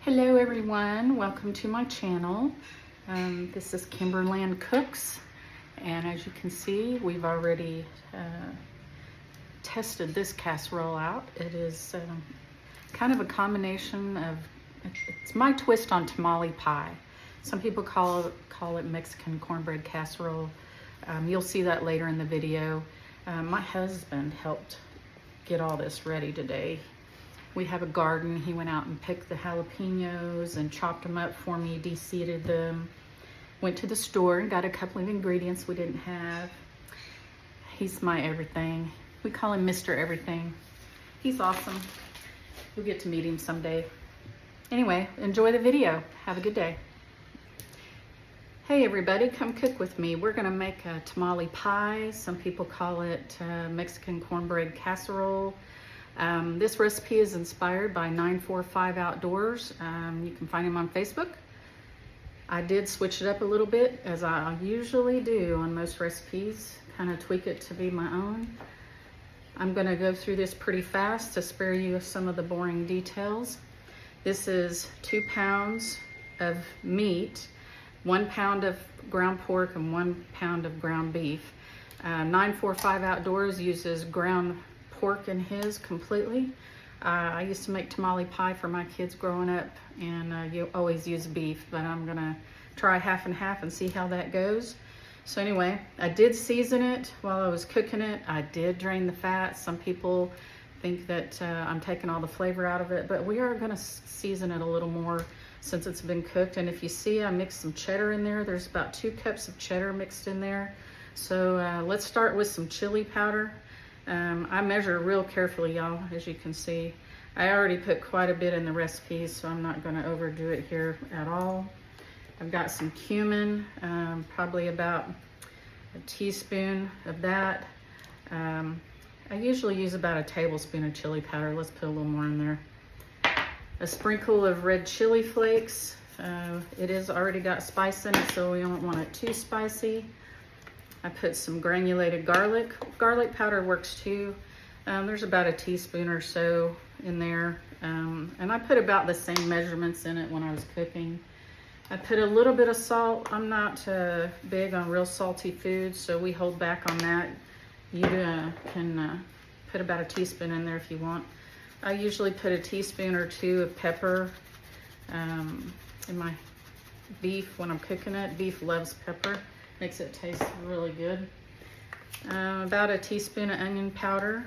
Hello everyone, welcome to my channel. This is Kimberland Cooks, and as you can see, we've already tested this casserole out. It is kind of a combination of, it's my twist on tamale pie. Some people call it Mexican cornbread casserole. You'll see that later in the video. My husband helped get all this ready today. We have a garden. He went out and picked the jalapenos and chopped them up for me, de-seeded them. Went to the store and got a couple of ingredients we didn't have. He's my everything. We call him Mr. Everything. He's awesome. You'll get to meet him someday. Anyway, enjoy the video. Have a good day. Hey everybody, come cook with me. We're gonna make a tamale pie. Some people call it Mexican cornbread casserole. This recipe is inspired by 945 Outdoors. You can find him on Facebook. I did switch it up a little bit, as I usually do on most recipes, kind of tweak it to be my own. I'm gonna go through this pretty fast to spare you some of the boring details. This is 2 pounds of meat, 1 pound of ground pork, and 1 pound of ground beef. 945 Outdoors uses ground pork in his completely. I used to make tamale pie for my kids growing up, and you always use beef, but I'm gonna try half and half and see how that goes. So anyway, I did season it while I was cooking it. I did drain the fat. Some people think that I'm taking all the flavor out of it, but we are gonna season it a little more since it's been cooked. And if you see, I mixed some cheddar in there. There's about 2 cups of cheddar mixed in there. So let's start with some chili powder. I measure real carefully, y'all, as you can see. I already put quite a bit in the recipe, so I'm not gonna overdo it here at all. I've got some cumin, probably about a teaspoon of that. I usually use about a tablespoon of chili powder. Let's put a little more in there. A sprinkle of red chili flakes. It is already got spice in it, so we don't want it too spicy. I put some granulated garlic. Garlic powder works too. There's about a teaspoon or so in there. And I put about the same measurements in it when I was cooking. I put a little bit of salt. I'm not big on real salty foods, so we hold back on that. You can put about a teaspoon in there if you want. I usually put a teaspoon or 2 of pepper in my beef when I'm cooking it. Beef loves pepper. Makes it taste really good. About a teaspoon of onion powder.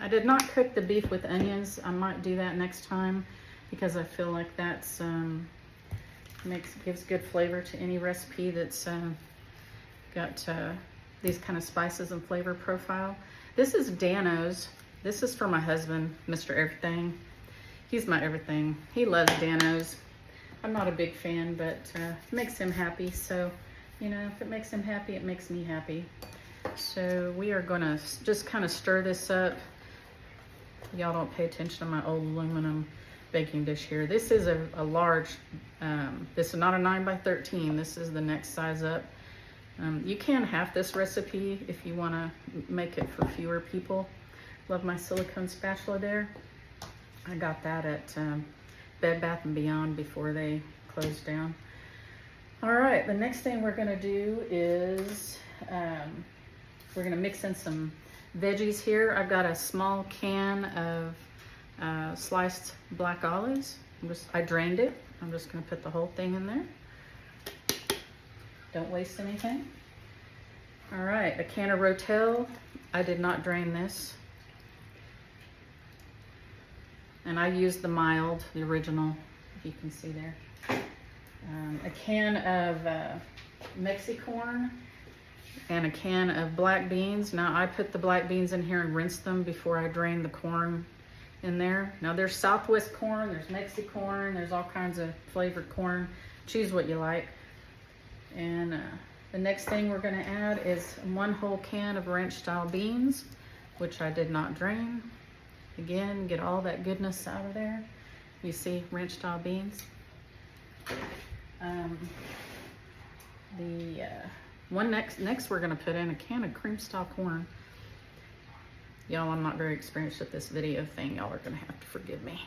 I did not cook the beef with onions. I might do that next time because I feel like that's gives good flavor to any recipe that's got these kind of spices and flavor profile. This is Dano's. This is for my husband, Mr. Everything. He's my everything. He loves Dano's. I'm not a big fan, but it makes him happy. So, you know, if it makes him happy, it makes me happy. So we are gonna just kind of stir this up. Y'all don't pay attention to my old aluminum baking dish here. This is a large, this is not a 9 by 13. This is the next size up. You can half this recipe if you wanna make it for fewer people. Love my silicone spatula there. I got that at Bed Bath & Beyond before they closed down. All right, the next thing we're gonna do is we're gonna mix in some veggies here. I've got a small can of sliced black olives. I drained it. I'm just gonna put the whole thing in there. Don't waste anything. All right, a can of Rotel. I did not drain this. And I used the mild, the original, if you can see there. A can of Mexicorn and a can of black beans. Now I put the black beans in here and rinsed them before I drained the corn in there. Now there's Southwest corn, there's Mexicorn, there's all kinds of flavored corn. Choose what you like. And the next thing we're gonna add is 1 whole can of ranch style beans, which I did not drain. Again, get all that goodness out of there. You see ranch style beans. Next we're gonna put in a can of cream style corn. Y'all, I'm not very experienced at this video thing. Y'all are gonna have to forgive me.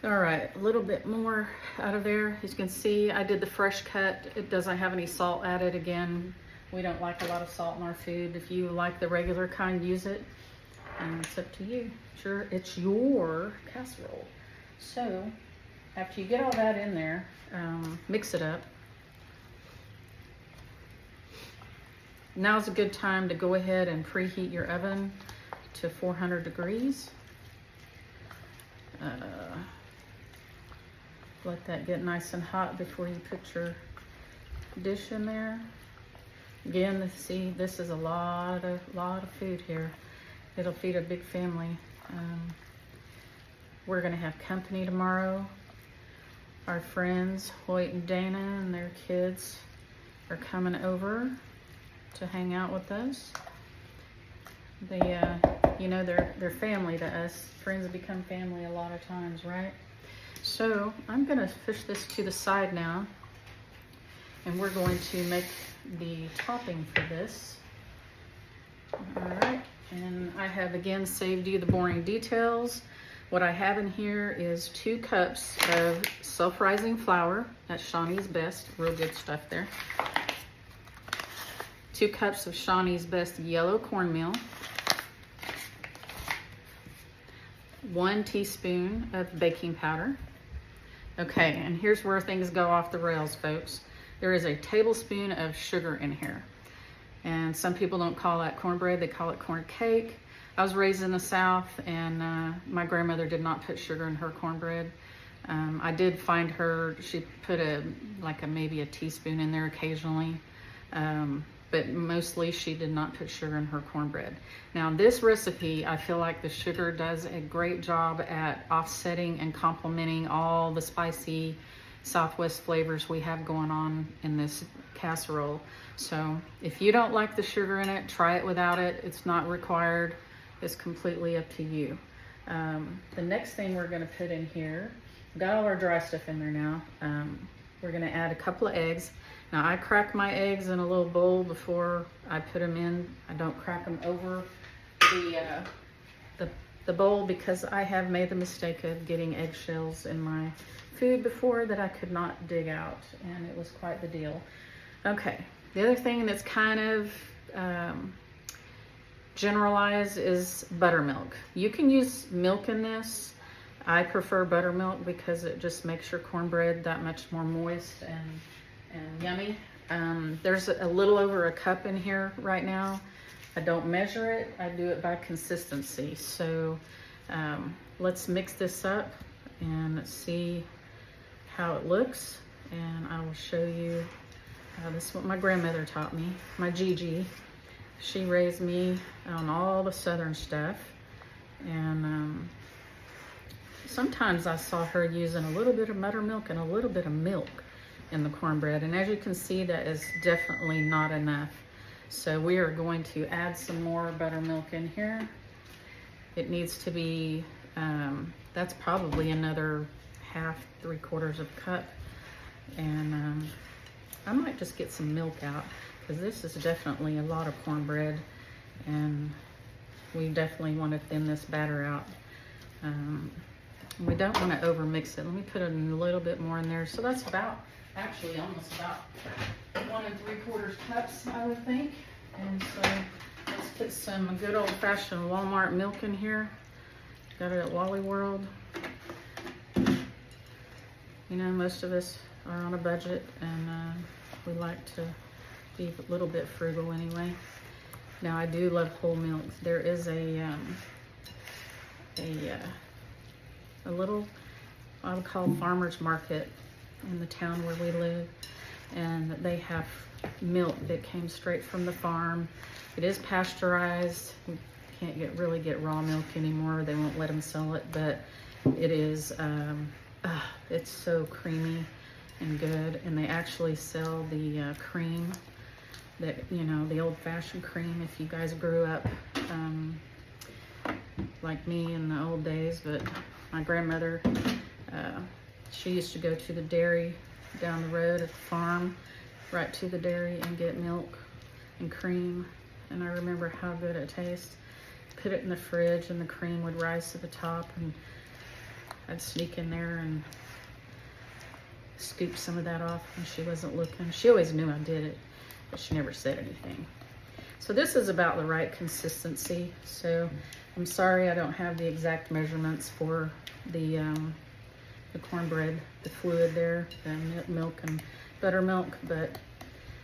All right, a little bit more out of there. As you can see, I did the fresh cut. It doesn't have any salt added. Again, we don't like a lot of salt in our food. If you like the regular kind, use it. And it's up to you. Sure, it's your casserole. So, after you get all that in there, mix it up. Now's a good time to go ahead and preheat your oven to 400 degrees. Let that get nice and hot before you put your dish in there. Again, see, this is a lot of food here. It'll feed a big family. We're gonna have company tomorrow. Our friends, Hoyt and Dana and their kids are coming over to hang out with us. They, you know, they're family to us. Friends become family a lot of times, right? So I'm gonna fish this to the side now, and we're going to make the topping for this. All right, and I have again saved you the boring details. What I have in here is 2 cups of self-rising flour. That's Shawnee's Best, real good stuff there. 2 cups of Shawnee's Best yellow cornmeal. 1 teaspoon of baking powder. Okay, and here's where things go off the rails, folks. There is a tablespoon of sugar in here. And some people don't call that cornbread, they call it corn cake. I was raised in the South, and my grandmother did not put sugar in her cornbread. I did find her, she put maybe a teaspoon in there occasionally. But mostly she did not put sugar in her cornbread. Now this recipe, I feel like the sugar does a great job at offsetting and complementing all the spicy Southwest flavors we have going on in this casserole. So if you don't like the sugar in it, try it without it. It's not required. It's completely up to you. The next thing we're gonna put in here, we've got all our dry stuff in there now. We're gonna add a couple of eggs. Now I crack my eggs in a little bowl before I put them in. I don't crack them over the bowl because I have made the mistake of getting eggshells in my food before that I could not dig out, and it was quite the deal. Okay, the other thing that's kind of generalized is buttermilk. You can use milk in this. I prefer buttermilk because it just makes your cornbread that much more moist and yummy. There's a little over a cup in here right now. I don't measure it, I do it by consistency. So let's mix this up and see how it looks. And I will show you, this is what my grandmother taught me, my Gigi. She raised me on all the Southern stuff. And sometimes I saw her using a little bit of buttermilk and a little bit of milk in the cornbread, and as you can see, that is definitely not enough. So we are going to add some more buttermilk in here. It needs to be, that's probably another half, 3/4 of a cup. And I might just get some milk out because this is definitely a lot of cornbread, and we definitely want to thin this batter out. We don't want to over mix it. Let me put a little bit more in there. So that's actually almost about 1 3/4 cups, I would think. And so let's put some good old-fashioned Walmart milk in here. Got it at Wally World. You know, most of us are on a budget, and we like to be a little bit frugal anyway. Now I do love whole milk. There is a little, I would call farmer's market in the town where we live, and they have milk that came straight from the farm. It is pasteurized. We can't really get raw milk anymore. They won't let them sell it, but it is, it's so creamy and good. And they actually sell the cream that, you know, the old-fashioned cream if you guys grew up like me in the old days. But my grandmother, she used to go to the dairy down the road at the farm, right to the dairy, and get milk and cream. And I remember how good it tastes. Put it in the fridge and the cream would rise to the top. I'd sneak in there and scoop some of that off when she wasn't looking. She always knew I did it, but she never said anything. So this is about the right consistency. So I'm sorry I don't have the exact measurements for the cornbread, the fluid there, the milk and buttermilk, but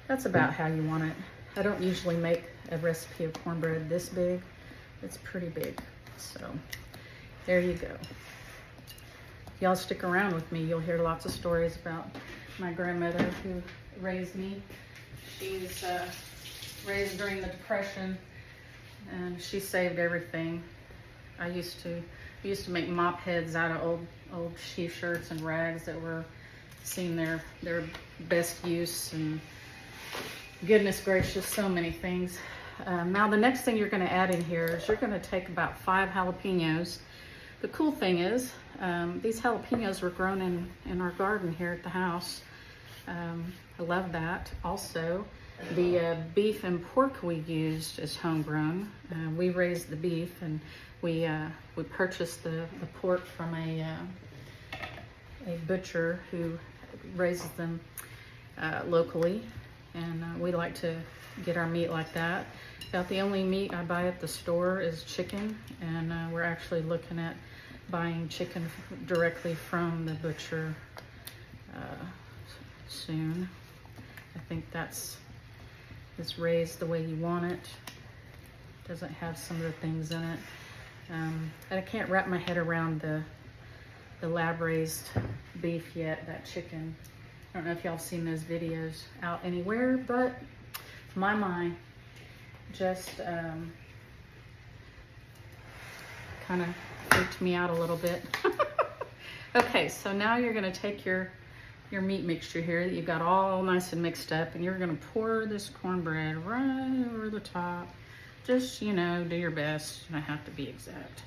that's about how you want it. I don't usually make a recipe of cornbread this big. It's pretty big. So there you go. If y'all stick around with me, you'll hear lots of stories about my grandmother who raised me. She's raised during the Depression, and she saved everything. I used to make mop heads out of old sheaf shirts and rags that were seeing their best use, and goodness gracious, so many things. Now the next thing you're going to add in here is you're going to take about 5 jalapenos. The cool thing is these jalapenos were grown in our garden here at the house. I love that. Also, the beef and pork we used is homegrown. We raised the beef, and we purchased the pork from a butcher who raises them locally, and we like to get our meat like that. About the only meat I buy at the store is chicken, and we're actually looking at buying chicken directly from the butcher soon. I think it's raised the way you want it. Doesn't have some of the things in it. And I can't wrap my head around the lab raised beef yet, that chicken. I don't know if y'all have seen those videos out anywhere, but my mind just kind of freaked me out a little bit. Okay, so now you're gonna take your meat mixture here that you've got all nice and mixed up, and you're gonna pour this cornbread right over the top. Just, you know, do your best. You don't have to be exact,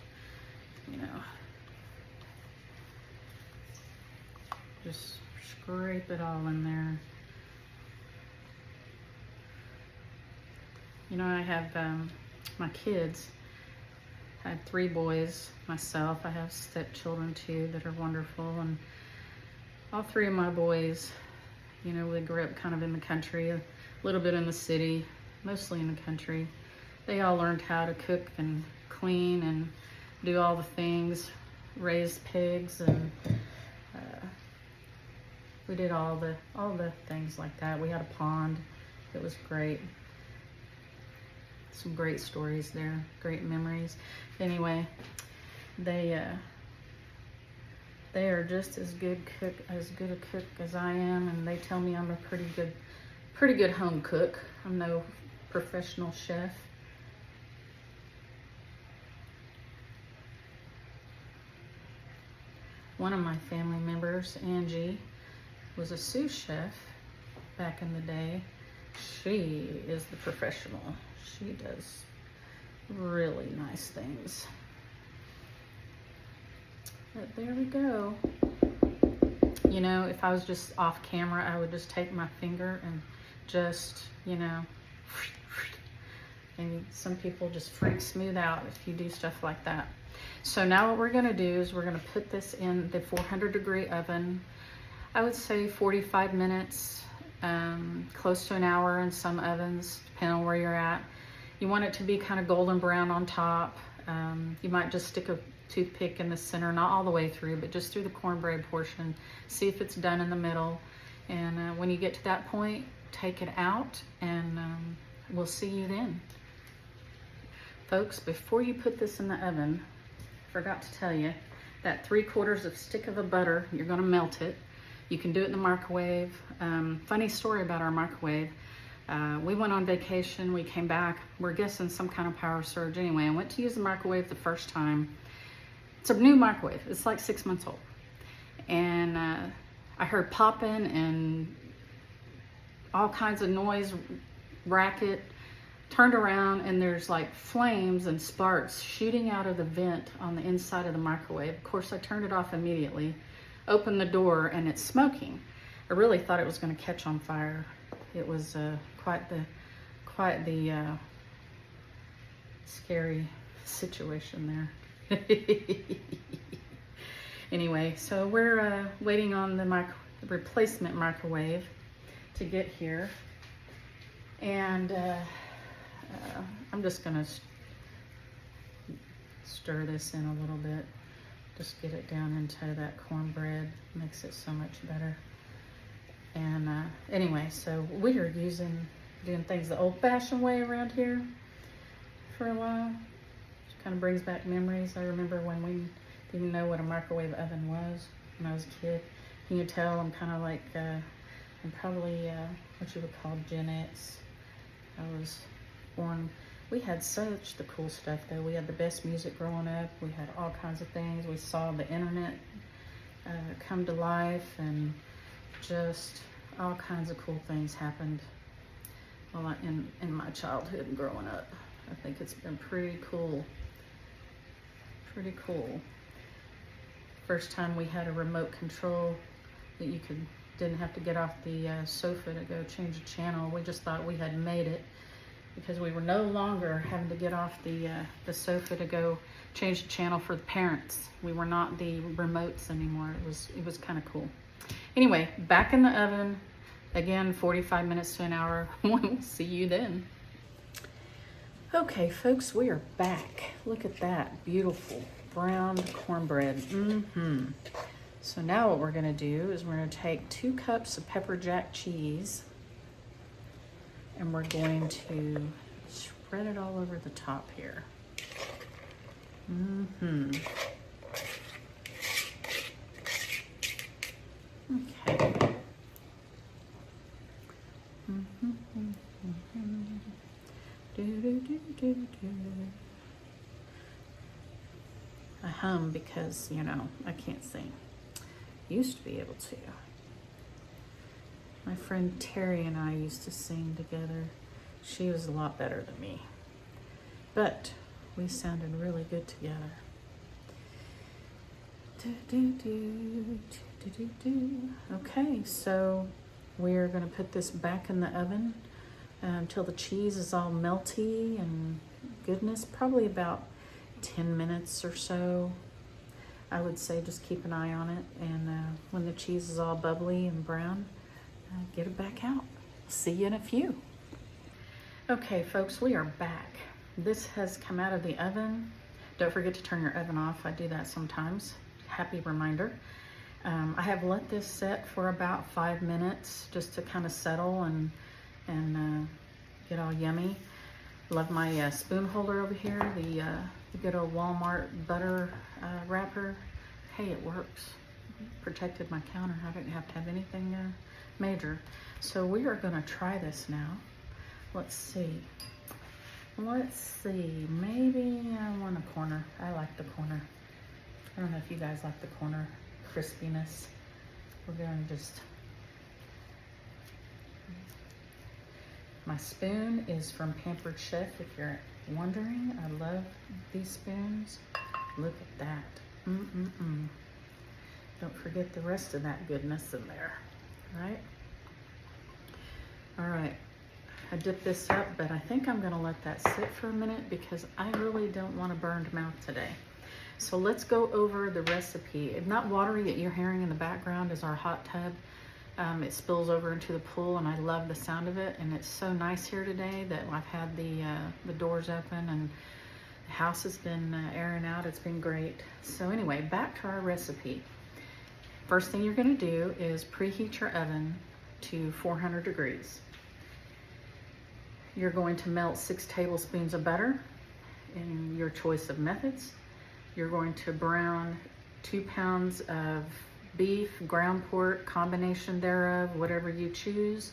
you know. Just scrape it all in there. You know, I have my kids. I had 3 boys myself. I have stepchildren too that are wonderful, and all 3 of my boys, you know, they grew up kind of in the country, a little bit in the city, mostly in the country. They all learned how to cook and clean and do all the things, raise pigs, and we did all the things like that. We had a pond. It was great. Some great stories there, great memories. Anyway, they are just as good a cook as I am, and they tell me I'm a pretty good home cook. I'm no professional chef. One of my family members, Angie, was a sous chef back in the day. She is the professional. She does really nice things. But there we go. You know, if I was just off camera, I would just take my finger and just, you know, and some people just freak smooth out if you do stuff like that. So now what we're gonna do is we're gonna put this in the 400-degree oven. I would say 45 minutes, close to an hour in some ovens, depending on where you're at. You want it to be kind of golden brown on top. You might just stick a toothpick in the center, not all the way through, but just through the cornbread portion. See if it's done in the middle. And when you get to that point, take it out, and we'll see you then. Folks, before you put this in the oven, forgot to tell you, that 3/4 of stick of a butter, you're gonna melt it. You can do it in the microwave. Funny story about our microwave. We went on vacation, we came back, we're guessing some kind of power surge anyway. I went to use the microwave the first time. It's a new microwave, it's like 6 months old. And I heard popping and all kinds of noise, racket. Turned around, and there's like flames and sparks shooting out of the vent on the inside of the microwave. Of course, I turned it off immediately, opened the door, and it's smoking. I really thought it was going to catch on fire. It was quite the scary situation there. Anyway, so we're waiting on the replacement microwave to get here. And I'm just gonna stir this in a little bit. Just get it down into that cornbread. Makes it so much better. And anyway, so we are doing things the old-fashioned way around here for a while. Which kind of brings back memories. I remember when we didn't know what a microwave oven was when I was a kid. Can you tell I'm kind of like, I'm probably what you would call Gen X. I was born, we had such the cool stuff though. We had the best music growing up. We had all kinds of things. We saw the internet come to life, and just all kinds of cool things happened in my childhood and growing up. I think it's been pretty cool. Pretty cool. First time we had a remote control that you didn't have to get off the sofa to go change a channel. We just thought we had made it because we were no longer having to get off the sofa to go change the channel for the parents. We were not the remotes anymore. It was kind of cool. Anyway, back in the oven again, 45 minutes to an hour. We'll see you then. Okay, folks, we are back. Look at that beautiful browned cornbread. So now what we're gonna do is we're gonna take 2 cups of pepper jack cheese, and we're going to spread it all over the top here. Okay. I hum because, you know, I can't sing. Used to be able to. My friend Terry and I used to sing together. She was a lot better than me, but we sounded really good together. Okay, so we're gonna put this back in the oven until the cheese is all melty and goodness, probably about 10 minutes or so. I would say just keep an eye on it, and when the cheese is all bubbly and brown, get it back out. See you in a few. Okay, folks, we are back. This has come out of the oven. Don't forget to turn your oven off. I do that sometimes. Happy reminder. I have let this set for about 5 minutes just to kind of settle and get all yummy. Love my spoon holder over here, the good old Walmart butter wrapper. Hey, it works. Protected my counter. I didn't have to have anything major. So we are gonna try this now. Let's see. Maybe I want a corner. I like the corner. I don't know if you guys like the corner crispiness. We're gonna just... My spoon is from Pampered Chef, if you're wondering. I love these spoons. Look at that. Don't forget the rest of that goodness in there, right? All right, I dipped this up, but I think I'm gonna let that sit for a minute because I really don't want a burned mouth today. So let's go over the recipe. That water that you're hearing in the background is our hot tub. It spills over into the pool, and I love the sound of it. And it's so nice here today that I've had the doors open, and the house has been airing out. It's been great. So anyway, back to our recipe. First thing you're gonna do is preheat your oven to 400 degrees. You're going to melt 6 tablespoons of butter in your choice of methods. You're going to brown 2 pounds of beef, ground pork, combination thereof, whatever you choose.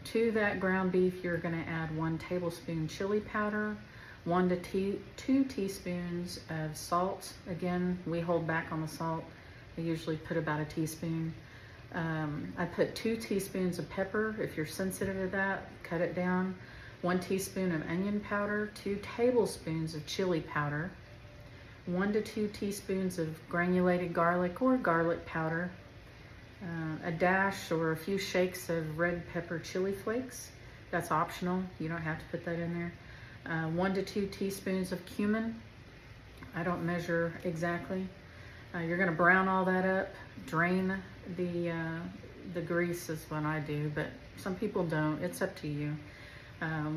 To that ground beef, you're gonna add 1 tablespoon chili powder, 1 to 2 teaspoons of salt. Again, we hold back on the salt. I usually put about a teaspoon. I put 2 teaspoons of pepper. If you're sensitive to that, cut it down. 1 teaspoon of onion powder, 2 tablespoons of chili powder, 1 to 2 teaspoons of granulated garlic or garlic powder, a dash or a few shakes of red pepper chili flakes. That's optional. You don't have to put that in there. 1 to 2 teaspoons of cumin. I don't measure exactly. You're gonna brown all that up, drain the grease is what I do, but some people don't. It's up to you.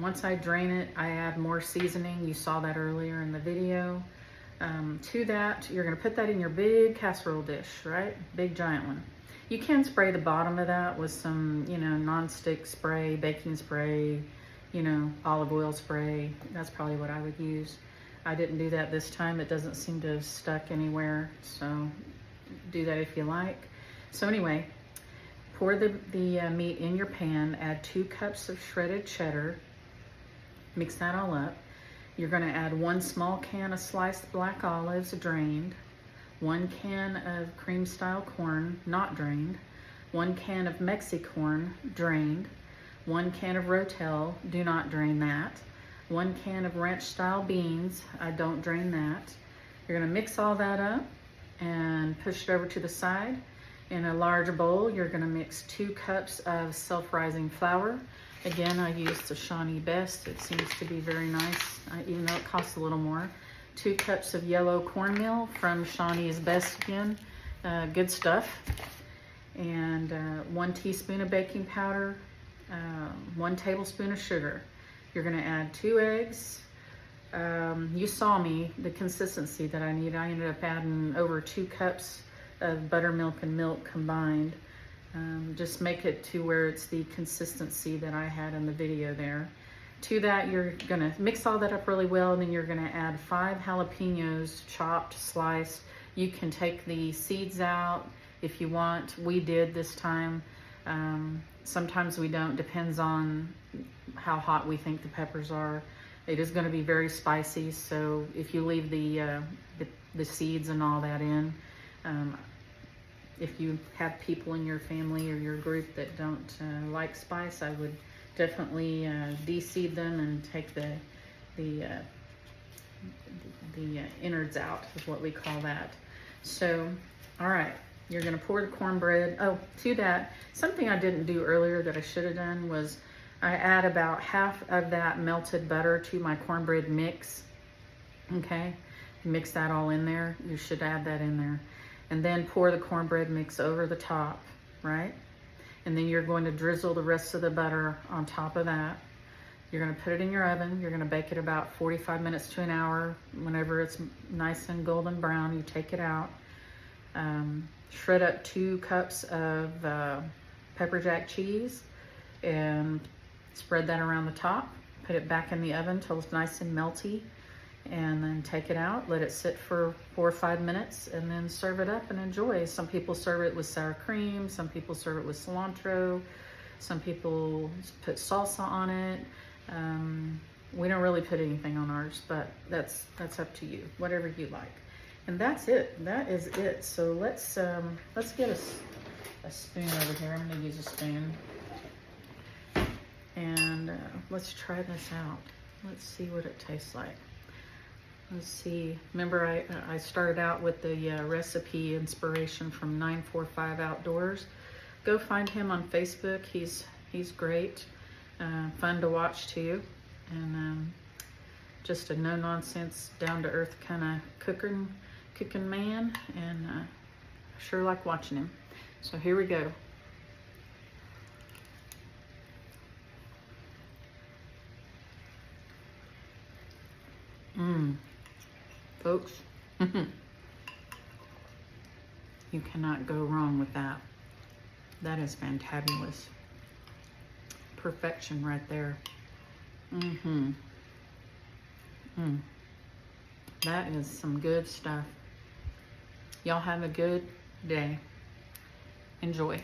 Once I drain it, I add more seasoning. You saw that earlier in the video. To that, you're gonna put that in your big casserole dish, right? Big giant one. You can spray the bottom of that with some, non-stick spray, baking spray, olive oil spray. That's probably what I would use. I didn't do that this time. It doesn't seem to have stuck anywhere, so do that if you like. So anyway, pour the meat in your pan, add 2 cups of shredded cheddar, mix that all up. You're gonna add 1 small can of sliced black olives drained, 1 can of cream style corn not drained, 1 can of Mexicorn drained, 1 can of Rotel, do not drain that, 1 can of ranch style beans, I don't drain that. You're gonna mix all that up and push it over to the side. In a large bowl, you're gonna mix 2 cups of self-rising flour. Again, I use the Shawnee Best. It seems to be very nice, even though it costs a little more. 2 cups of yellow cornmeal from Shawnee's Best again, good stuff. And 1 teaspoon of baking powder, 1 tablespoon of sugar. You're gonna add 2 eggs. You saw me, the consistency that I need. I ended up adding over 2 cups of buttermilk and milk combined. Just make it to where it's the consistency that I had in the video there. To that, you're gonna mix all that up really well, and then you're gonna add 5 jalapenos, chopped, sliced. You can take the seeds out if you want. We did this time. Sometimes we don't, depends on how hot we think the peppers are. It is gonna be very spicy, so if you leave the seeds and all that in, if you have people in your family or your group that don't like spice, I would definitely de-seed them and take the innards out, is what we call that. So, all right, you're gonna pour the cornbread. Oh, to that, something I didn't do earlier that I should have done was I add about half of that melted butter to my cornbread mix. Okay, mix that all in there. You should add that in there. And then pour the cornbread mix over the top, right? And then you're going to drizzle the rest of the butter on top of that. You're gonna put it in your oven. You're gonna bake it about 45 minutes to an hour. Whenever it's nice and golden brown, you take it out. Shred up 2 cups of pepper jack cheese and spread that around the top. Put it back in the oven until it's nice and melty. And then take it out, let it sit for 4 or 5 minutes, and then serve it up and enjoy. Some people serve it with sour cream, some people serve it with cilantro, some people put salsa on it. We don't really put anything on ours, but that's up to you, whatever you like. And that's it, that is it. So let's get a spoon over here. I'm gonna use a spoon. And let's try this out. Let's see what it tastes like. Let's see, remember I started out with the recipe inspiration from 945 Outdoors. Go find him on Facebook. He's great, fun to watch too, and just a no-nonsense, down-to-earth kind of cooking man, and I sure like watching him. So here we go. Folks, you cannot go wrong with that. That is fantabulous. Perfection right there. That is some good stuff. Y'all have a good day. Enjoy.